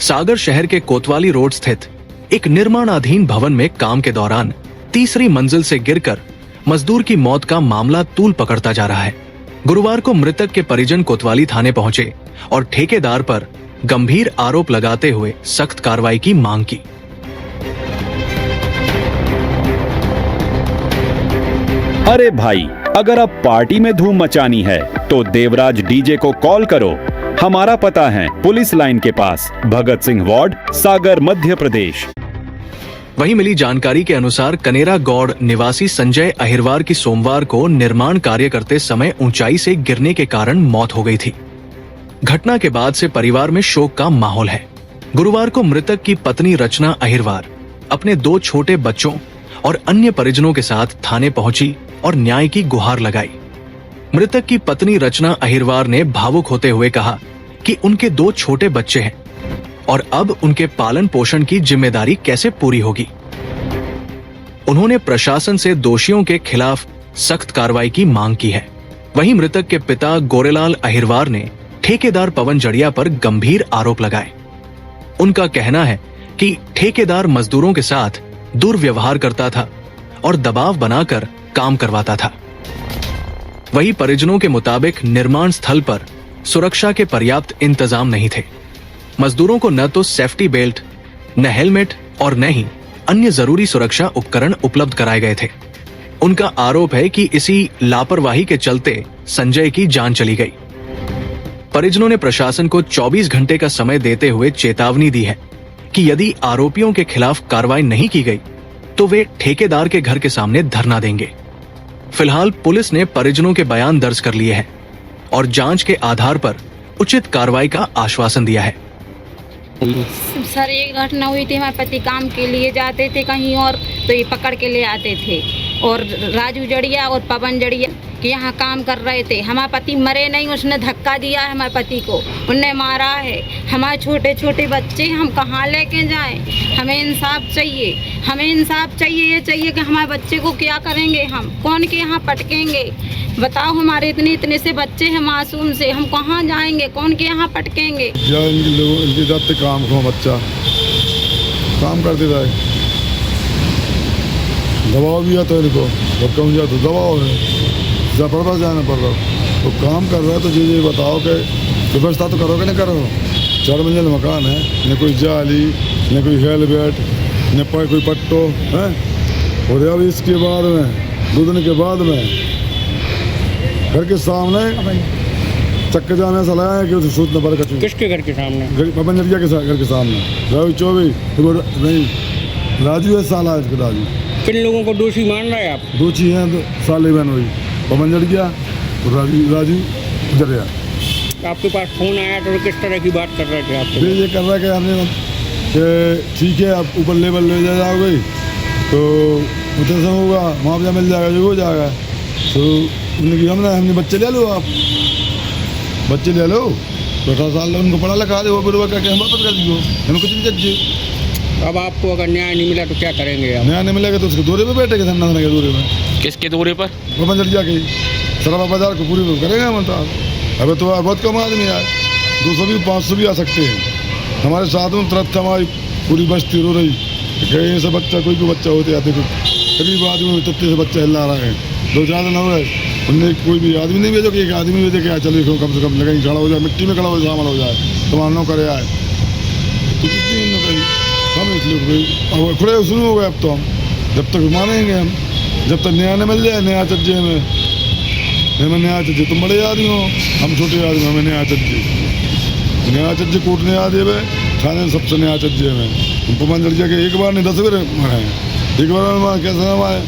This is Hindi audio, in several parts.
सागर शहर के कोतवाली रोड स्थित एक निर्माणाधीन भवन में काम के दौरान तीसरी मंजिल से गिरकर मजदूर की मौत का मामला तूल पकड़ता जा रहा है। गुरुवार को मृतक के परिजन कोतवाली थाने पहुंचे और ठेकेदार पर गंभीर आरोप लगाते हुए सख्त कार्रवाई की मांग की। अरे भाई, अगर अब पार्टी में धूम मचानी है तो देवराज डीजे को कॉल करो। हमारा पता है पुलिस लाइन के पास, भगत सिंह वार्ड, सागर, मध्य प्रदेश। वहीं मिली जानकारी के अनुसार कनेरा गौड़ निवासी संजय अहिरवार की सोमवार को निर्माण कार्य करते समय ऊंचाई से गिरने के कारण मौत हो गई थी। घटना के बाद से परिवार में शोक का माहौल है। गुरुवार को मृतक की पत्नी रचना अहिरवार अपने 2 छोटे बच्चों और अन्य परिजनों के साथ थाने पहुंची और न्याय की गुहार लगाई। मृतक की पत्नी रचना अहिरवार ने भावुक होते हुए कहा कि उनके 2 छोटे बच्चे हैं और अब उनके पालन पोषण की जिम्मेदारी कैसे पूरी होगी। उन्होंने प्रशासन से दोषियों के खिलाफ सख्त कार्रवाई की मांग की है। वहीं मृतक के पिता गोरेलाल अहिरवार ने ठेकेदार पवन जड़िया पर गंभीर आरोप लगाए। उनका कहना है कि ठेकेदार मजदूरों के साथ दुर्व्यवहार करता था और दबाव बनाकर काम करवाता था। वहीं परिजनों के मुताबिक निर्माण स्थल पर सुरक्षा के पर्याप्त इंतजाम नहीं थे। मजदूरों को न तो सेफ्टी बेल्ट, न हेलमेट और न ही अन्य जरूरी सुरक्षा उपकरण उपलब्ध कराए गए थे। उनका आरोप है कि इसी लापरवाही के चलते संजय की जान चली गई। परिजनों ने प्रशासन को 24 घंटे का समय देते हुए चेतावनी दी है कि यदि आरोपियों के खिलाफ कार्रवाई नहीं की गई तो वे ठेकेदार के घर के सामने धरना देंगे। फिलहाल पुलिस ने परिजनों के बयान दर्ज कर लिए हैं और जांच के आधार पर उचित कार्रवाई का आश्वासन दिया है। सर, ये घटना हुई थी, हमारे पति काम के लिए जाते थे कहीं और, तो ये पकड़ के ले आते थे और राजू जड़िया और पवन जड़िया कि यहाँ काम कर रहे थे। हमारे पति मरे नहीं, उसने धक्का दिया है हमारे पति को, उनने मारा है। हमारे छोटे छोटे बच्चे हम कहाँ लेके जाएं? हमें इंसाफ चाहिए, हमें इंसाफ चाहिए। ये चाहिए कि हमारे बच्चे को क्या करेंगे हम, कौन के यहाँ पटकेंगे? बताओ, हमारे इतने से बच्चे हैं मासूम से, हम कहाँ जाएंगे, कौन के यहाँ पटकेंगे? इनके जाते काम को बच्चा काम करते जाए, दबाव भी आता है इनको, जब कम जाए तो दबाव है, जबरदस्त जाना पड़ रहा तो काम कर रहा है। तो ये बताओ कि व्यवस्था तो करोगे, नहीं करो। 4 मंजिल मकान है, न कोई जाली, न कोई हेलमेट, न कोई पट्टो है। और अब इसके बाद में 2 दिन के बाद में घर के सामने चक्के जाने से लाया है कि सूत न पड़े। किसके घर के सामने? पवन जड़िया के घर के सामने। राजू 24 नहीं, राजू है, साला है इसके। राजू किन लोगों को दोषी मान रहे हैं आप? दोषी हैं तो साले बहन हुई, पवन जड़िया और राजू जड़िया। आपके पास फोन आया तो किस तरह की बात कर रहे थे आप? ये कर रहा है कि हमने कि ठीक है, आप ऊपर लेवल ले जाओगे तो उधर से होगा, मुआवजा मिल जाएगा, जो हो जाएगा। तो उनकी हमने बच्चे ले लो, आप बच्चे ले लो, 18 साल उनको पढ़ा लिखा दे, वो बुढ़वा करके हम वापस कर दियो, हमें कुछ नहीं चाहिए। अब आपको अगर न्याय नहीं मिला तो क्या करेंगे आप? न्याय नहीं मिलेगा तो उसके दौरे पे बैठेंगे, धरना के दौरे में। किसके दौरे पर? पवन जड़िया के सराबा बाजार को पूरी करेंगे हम। अबे तो बहुत कम आदमी आए, 200 भी 500 भी आ सकते हैं। हमारे साथ में तुरंत हमारी पूरी बस्ती रो रही, कहीं से बच्चा कोई भी बच्चा होते आते, करीब आदमी तत्ते से बच्चा हिला रहा है। 2-4 दिन हो गए, उनने कोई भी आदमी नहीं भेजो कि एक आदमी भेजे कि चलो कम से कम कहीं खड़ा हो जाए, मिट्टी में खड़ा हो जाए, शामिल हो जाए, तुम्हारा नौकर आए तो कितनी नौकरी हम इसलिए अब खड़े शुरू हो गए। अब तो हम जब तक मानेंगे, हम जब तक न्याय न मिल जाए, न्याय चज्जे में हमें न्याय चज्जे। तुम बड़े आदमी हो, हम छोटे आदमी, हमें न्याय चज्जे कोर्ट न्याय देवे, थाने सबसे न्याय चज्जे में। पवन जड़िया के एक बार नहीं 10 बार मारे, एक बार मारे कैसे हमारे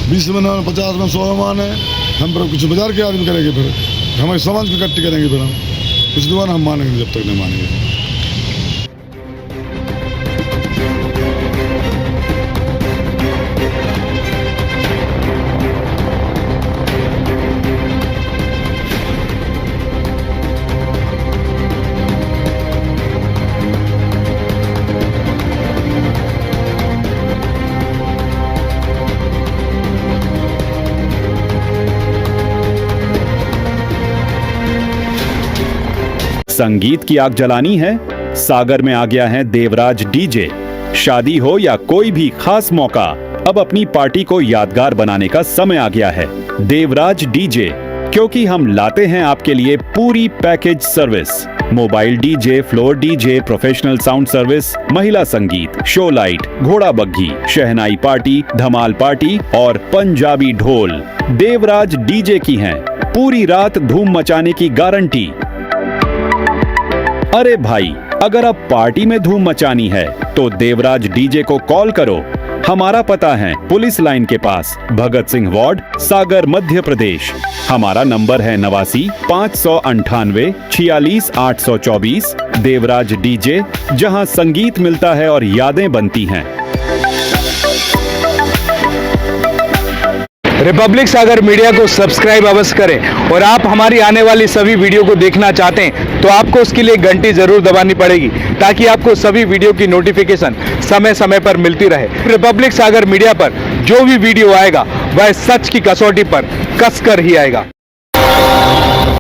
20 में 50 में 100 माने। हम पर कुछ बाजार के आदमी करेंगे, फिर हमारे समाज को इकट्ठी करेंगे, फिर हम कुछ दोबारा हम मानेंगे, जब तक नहीं मानेंगे। संगीत की आग जलानी है, सागर में आ गया है देवराज डीजे। शादी हो या कोई भी खास मौका, अब अपनी पार्टी को यादगार बनाने का समय आ गया है। देवराज डीजे, क्योंकि हम लाते हैं आपके लिए पूरी package service. Mobile DJ, floor DJ, professional sound service, महिला संगीत, शो लाइट, घोड़ा बग्घी, शहनाई पार्टी, धमाल पार्टी और पंजाबी ढोल। देवराज डीजे की हैं पूरी रात धूम मचाने की गारंटी। अरे भाई, अगर अब पार्टी में धूम मचानी है तो देवराज डीजे को कॉल करो। हमारा पता है पुलिस लाइन के पास, भगत सिंह वार्ड, सागर, मध्य प्रदेश। हमारा नंबर है 89 598 46 824। देवराज डीजे, जहां संगीत मिलता है और यादें बनती हैं। रिपब्लिक सागर मीडिया को सब्सक्राइब अवश्य करें और आप हमारी आने वाली सभी वीडियो को देखना चाहते हैं तो आपको उसके लिए घंटी जरूर दबानी पड़ेगी ताकि आपको सभी वीडियो की नोटिफिकेशन समय समय पर मिलती रहे। रिपब्लिक सागर मीडिया पर जो भी वीडियो आएगा वह सच की कसौटी पर कसकर ही आएगा।